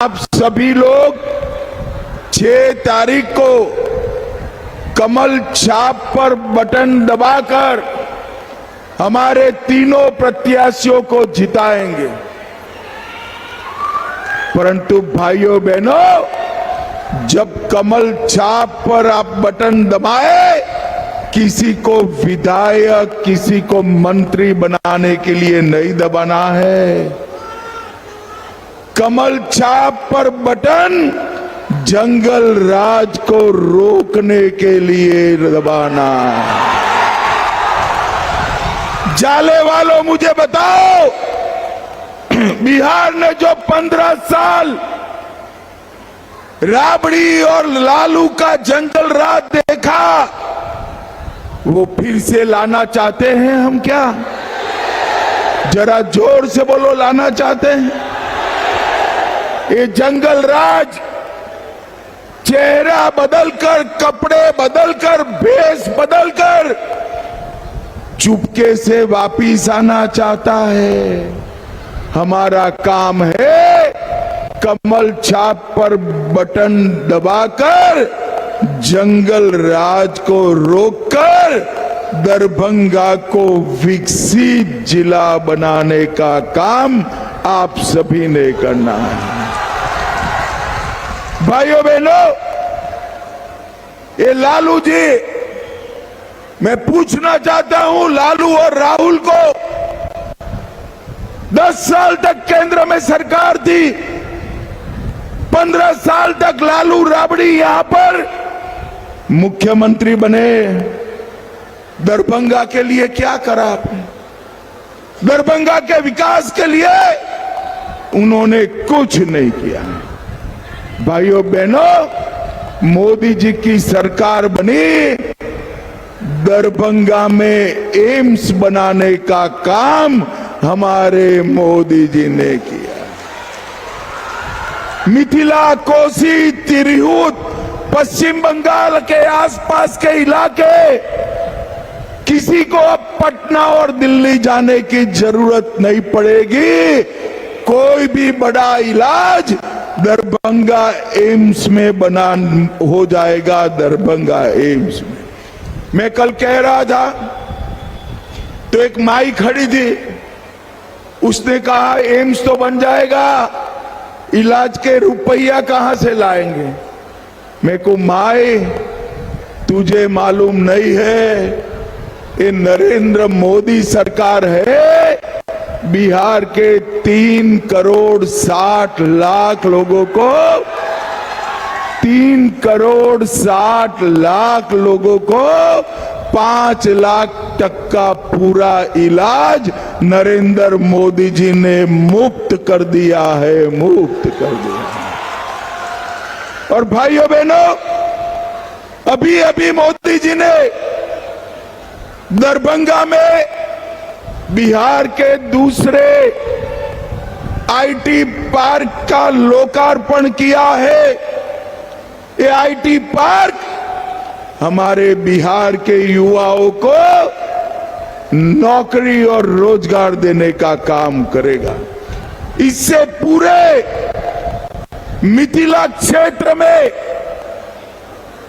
आप सभी लोग 6 तारीख को कमल छाप पर बटन दबाकर हमारे तीनों प्रत्याशियों को जिताएंगे। परंतु भाइयों बहनों, जब कमल छाप पर आप बटन दबाए, किसी को विधायक, किसी को मंत्री बनाने के लिए नहीं दबाना है। कमल छाप पर बटन जंगल राज को रोकने के लिए दबाना। जाले वालों, मुझे बताओ, बिहार ने जो 15 साल राबड़ी और लालू का जंगल राज देखा, वो फिर से लाना चाहते हैं हम क्या? जरा जोर से बोलो, लाना चाहते हैं? ये जंगल राज चेहरा बदलकर, कपड़े बदलकर, भेष बदलकर चुपके से वापिस आना चाहता है। हमारा काम है कमल छाप पर बटन दबाकर जंगल राज को रोककर दरभंगा को विकसित जिला बनाने का काम आप सभी ने करना है। भाइयों बहनों, ये लालू जी, मैं पूछना चाहता हूं लालू और राहुल को, 10 साल तक केंद्र में सरकार थी, 15 साल तक लालू राबड़ी यहां पर मुख्यमंत्री बने। दरभंगा के लिए क्या करा आपने? दरभंगा के विकास के लिए उन्होंने कुछ नहीं किया। भाइयों बहनों, मोदी जी की सरकार बनी, दरभंगा में एम्स बनाने का काम हमारे मोदी जी ने किया। मिथिला, कोसी, तिरहुत, पश्चिम बंगाल के आसपास के इलाके, किसी को अब पटना और दिल्ली जाने की जरूरत नहीं पड़ेगी। कोई भी बड़ा इलाज दरभंगा एम्स में बना हो जाएगा। दरभंगा एम्स में मैं कल कह रहा था तो एक माई खड़ी थी, उसने कहा एम्स तो बन जाएगा, इलाज के रुपया कहां से लाएंगे? मैं को माई, तुझे मालूम नहीं है, ये नरेंद्र मोदी सरकार है, बिहार के 3 करोड़ 60 लाख लोगों को, 3 करोड़ 60 लाख लोगों को 5 लाख तक का पूरा इलाज नरेंद्र मोदी जी ने मुफ्त कर दिया है, मुफ्त कर दिया। और भाइयों बहनों, अभी अभी मोदी जी ने दरभंगा में बिहार के दूसरे आईटी पार्क का लोकार्पण किया है। ये आईटी पार्क हमारे बिहार के युवाओं को नौकरी और रोजगार देने का काम करेगा। इससे पूरे मिथिला क्षेत्र में,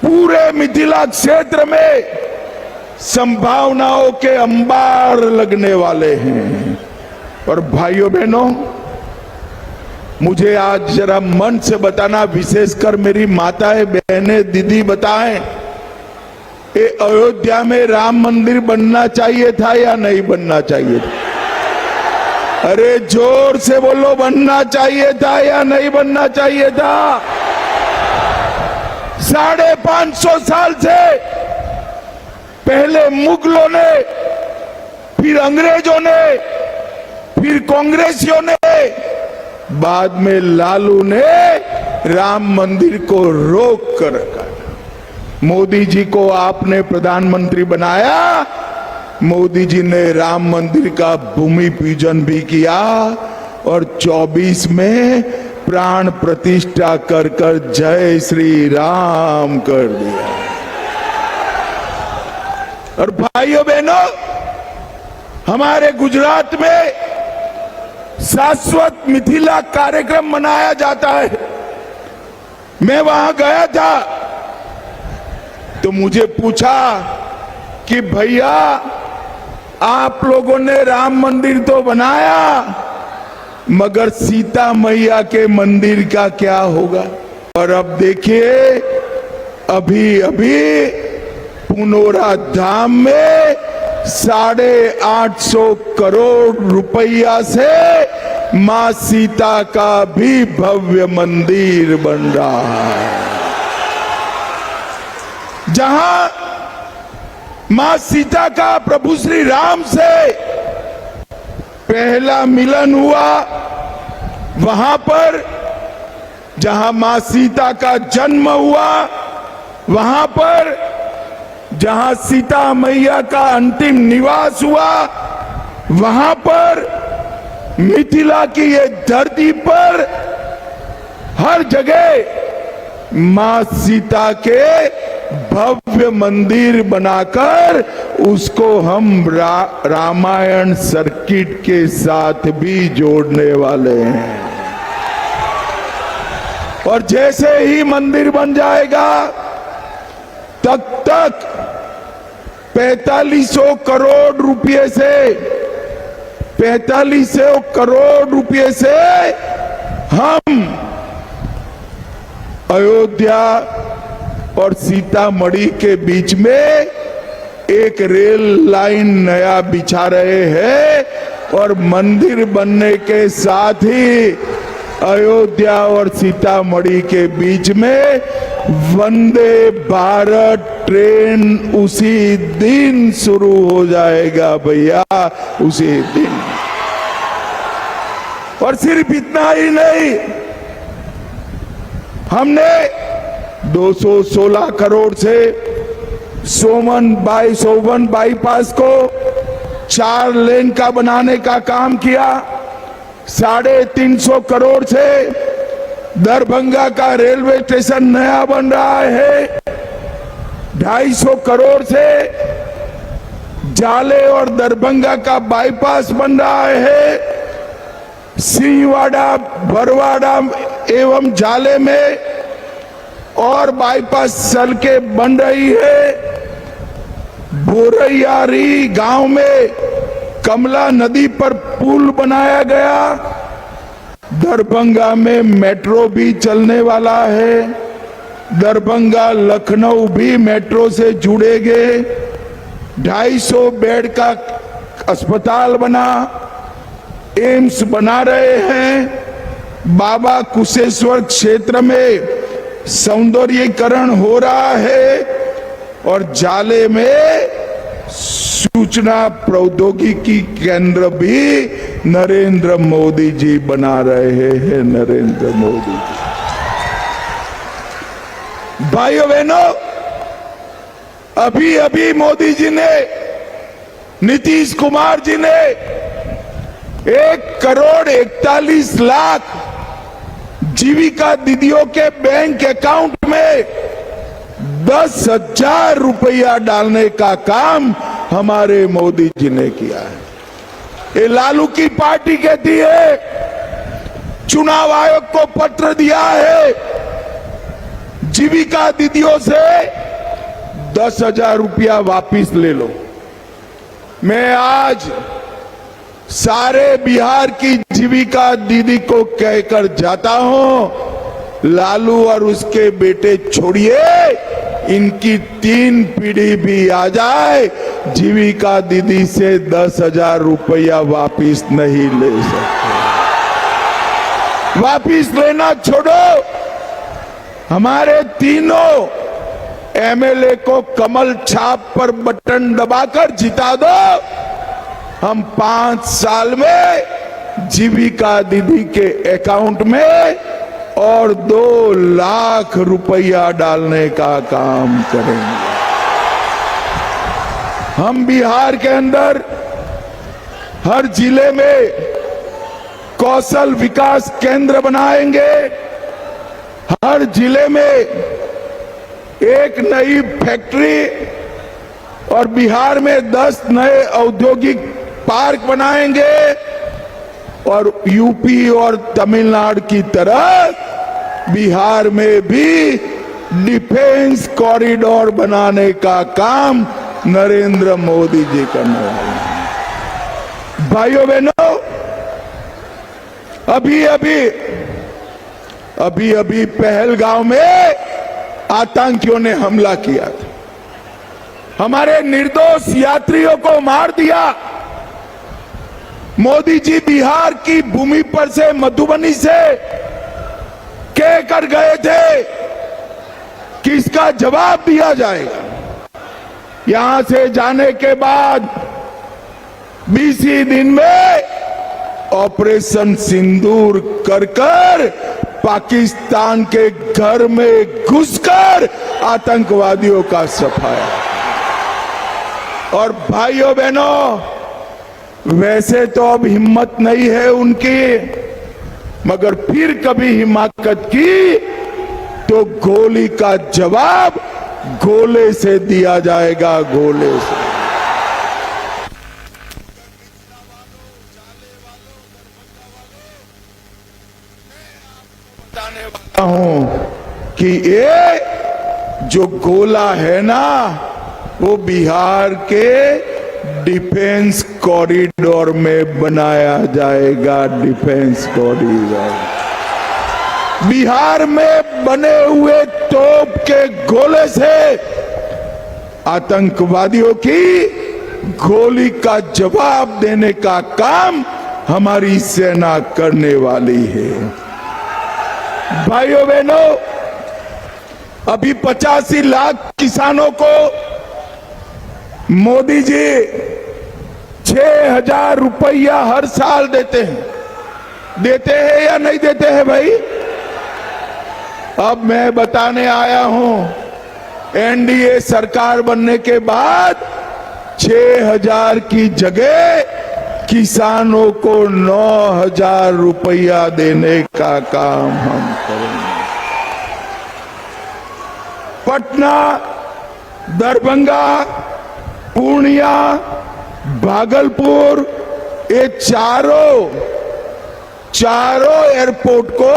पूरे मिथिला क्षेत्र में संभावनाओं के अंबार लगने वाले हैं। और भाइयों बहनों, मुझे आज जरा मन से बताना, विशेषकर मेरी माताएं, बहनें, दीदी बताएं, ये अयोध्या में राम मंदिर बनना चाहिए था या नहीं बनना चाहिए था? अरे जोर से बोलो, बनना चाहिए था या नहीं बनना चाहिए था? 550 साल से पहले मुगलों ने, फिर अंग्रेजों ने, फिर कांग्रेसियों ने, बाद में लालू ने राम मंदिर को रोक कर रखा। मोदी जी को आपने प्रधानमंत्री बनाया, मोदी जी ने राम मंदिर का भूमि पूजन भी किया और 24 में प्राण प्रतिष्ठा कर कर जय श्री राम कर दिया। और भाइयों बहनों, हमारे गुजरात में शाश्वत मिथिला कार्यक्रम मनाया जाता है। मैं वहां गया था तो मुझे पूछा कि भैया आप लोगों ने राम मंदिर तो बनाया, मगर सीता मैया के मंदिर का क्या होगा? और अब देखिए, अभी अभी पुनौरा धाम में 850 करोड़ रुपया से मां सीता का भी भव्य मंदिर बन रहा है, जहां मां सीता का प्रभु श्री राम से पहला मिलन हुआ, वहां पर जहां मां सीता का जन्म हुआ, वहां पर जहां सीता मैया का अंतिम निवास हुआ, वहां पर मिथिला की ये धरती पर हर जगह मां सीता के भव्य मंदिर बनाकर उसको हम रामायण सर्किट के साथ भी जोड़ने वाले हैं। और जैसे ही मंदिर बन जाएगा तब तक 4500 करोड़ रुपए से 4500 करोड़ रुपए से हम अयोध्या और सीतामढ़ी के बीच में एक रेल लाइन नया बिछा रहे हैं और मंदिर बनने के साथ ही अयोध्या और सीतामढ़ी के बीच में वंदे भारत ट्रेन उसी दिन शुरू हो जाएगा भैया, उसी दिन। और सिर्फ इतना ही नहीं, हमने 216 करोड़ से सोवन बाईपास को 4 लेन का बनाने का काम किया। 350 करोड़ से दरभंगा का रेलवे स्टेशन नया बन रहा है। 250 करोड़ से जाले और दरभंगा का बाईपास बन रहा है। सिंहवाड़ा, बरवाड़ा एवं जाले में और बाईपास सड़कें बन रही है। बोरैयारी गांव में कमला नदी पर पुल बनाया गया। दरभंगा में मेट्रो भी चलने वाला है। दरभंगा लखनऊ भी मेट्रो से जुड़ेंगे। 250 बेड का अस्पताल बना, एम्स बना रहे हैं। बाबा कुशेश्वर क्षेत्र में सौंदर्यीकरण हो रहा है और जाले में सूचना प्रौद्योगिकी केंद्र भी नरेंद्र मोदी जी बना रहे हैं। नरेंद्र मोदी जी, भाइयों बहनों, अभी अभी मोदी जी ने, नीतीश कुमार जी ने 1,41,00,000 जीविका दीदियों के बैंक अकाउंट में 10,000 रुपया डालने का काम हमारे मोदी जी ने किया है। ये लालू की पार्टी कहती है, चुनाव आयोग को पत्र दिया है, जीविका दीदियों से 10,000 रुपया वापिस ले लो। मैं आज सारे बिहार की जीविका दीदी को कहकर जाता हूं, लालू और उसके बेटे छोड़िए, इनकी 3 पीढ़ी भी आ जाए, जीविका दीदी से 10,000 रुपया वापिस नहीं ले सकते। वापिस लेना छोड़ो, हमारे तीनों एमएलए को कमल छाप पर बटन दबाकर जिता दो। हम 5 साल में जीविका दीदी के अकाउंट में और 2 लाख रुपया डालने का काम करेंगे। हम बिहार के अंदर हर जिले में कौशल विकास केंद्र बनाएंगे। हर जिले में एक नई फैक्ट्री और बिहार में 10 नए औद्योगिक पार्क बनाएंगे। और यूपी और तमिलनाडु की तरह बिहार में भी डिफेंस कॉरिडोर बनाने का काम नरेंद्र मोदी जी करने वाले हैं। भाइयों बहनों, अभी पहलगांव में आतंकियों ने हमला किया था, हमारे निर्दोष यात्रियों को मार दिया। मोदी जी बिहार की भूमि पर से, मधुबनी से कह कर गए थे कि इसका जवाब दिया जाएगा। यहां से जाने के बाद 20 ही दिन में ऑपरेशन सिंदूर कर पाकिस्तान के घर में घुसकर आतंकवादियों का सफाया। और भाइयों बहनों, वैसे तो अब हिम्मत नहीं है उनकी, मगर फिर कभी हिमाकत की तो गोली का जवाब गोले से दिया जाएगा, गोले से। बताने वाला हूं कि ये जो गोला है ना, वो बिहार के डिफेंस कॉरिडोर में बनाया जाएगा। डिफेंस कॉरिडोर बिहार में बने हुए तोप के गोले से आतंकवादियों की गोली का जवाब देने का काम हमारी सेना करने वाली है। भाइयों बहनों, अभी 85 लाख किसानों को मोदी जी 6,000 रुपया हर साल देते हैं या नहीं देते हैं भाई? अब मैं बताने आया हूं, एनडीए सरकार बनने के बाद 6,000 की जगह किसानों को 9,000 रुपया देने का काम हम करेंगे। पटना, दरभंगा, पूर्णिया, भागलपुर, ये चारों एयरपोर्ट को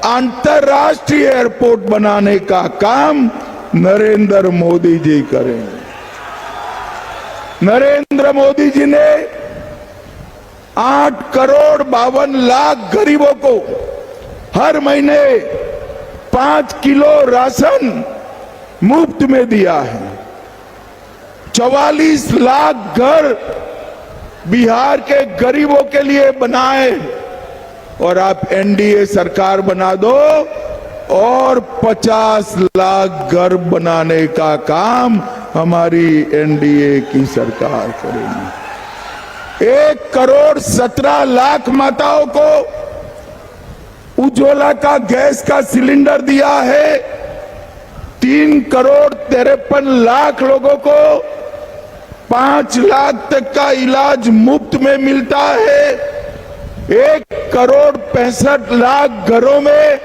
अंतर्राष्ट्रीय एयरपोर्ट बनाने का काम नरेंद्र मोदी जी करेंगे। नरेंद्र मोदी जी ने 8 करोड़ 52 लाख गरीबों को हर महीने 5 किलो राशन मुफ्त में दिया है। 44 लाख घर बिहार के गरीबों के लिए बनाए, और आप एनडीए सरकार बना दो और 50 लाख घर बनाने का काम हमारी एनडीए की सरकार करेगी। 1 करोड़ 17 लाख माताओं को उज्ज्वला का गैस का सिलेंडर दिया है। 3 करोड़ 53 लाख लोगों को 5 लाख तक का इलाज मुफ्त में मिलता है। 1 करोड़ 65 लाख घरों में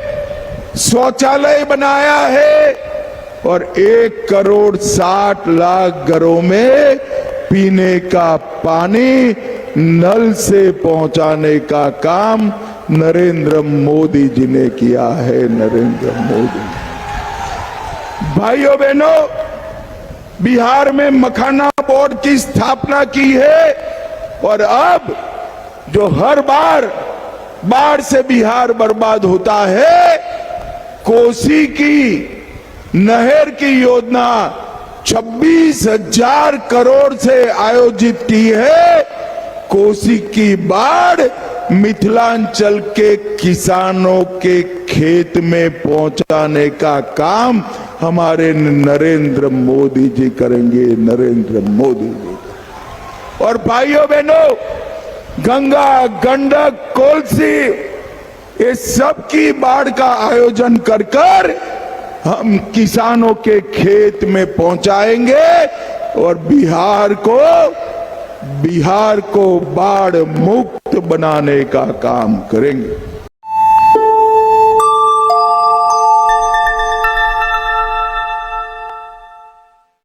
शौचालय बनाया है, और 1 करोड़ 60 लाख घरों में पीने का पानी नल से पहुंचाने का काम नरेंद्र मोदी जी ने किया है। नरेंद्र मोदी। भाइयों बहनों, बिहार में मखाना बोर्ड की स्थापना की है, और अब जो हर बार बाढ़ से बिहार बर्बाद होता है, कोसी की नहर की योजना 26,000 करोड़ से आयोजित की है। कोसी की बाढ़ मिथिलांचल के किसानों के खेत में पहुंचाने का काम हमारे नरेंद्र मोदी जी करेंगे। नरेंद्र मोदी जी। और भाइयों बहनों, गंगा, गंडक, कोसी, ये सब की बाढ़ का आयोजन कर हम किसानों के खेत में पहुंचाएंगे, और बिहार को बाढ़ मुक्त बनाने का काम करेंगे।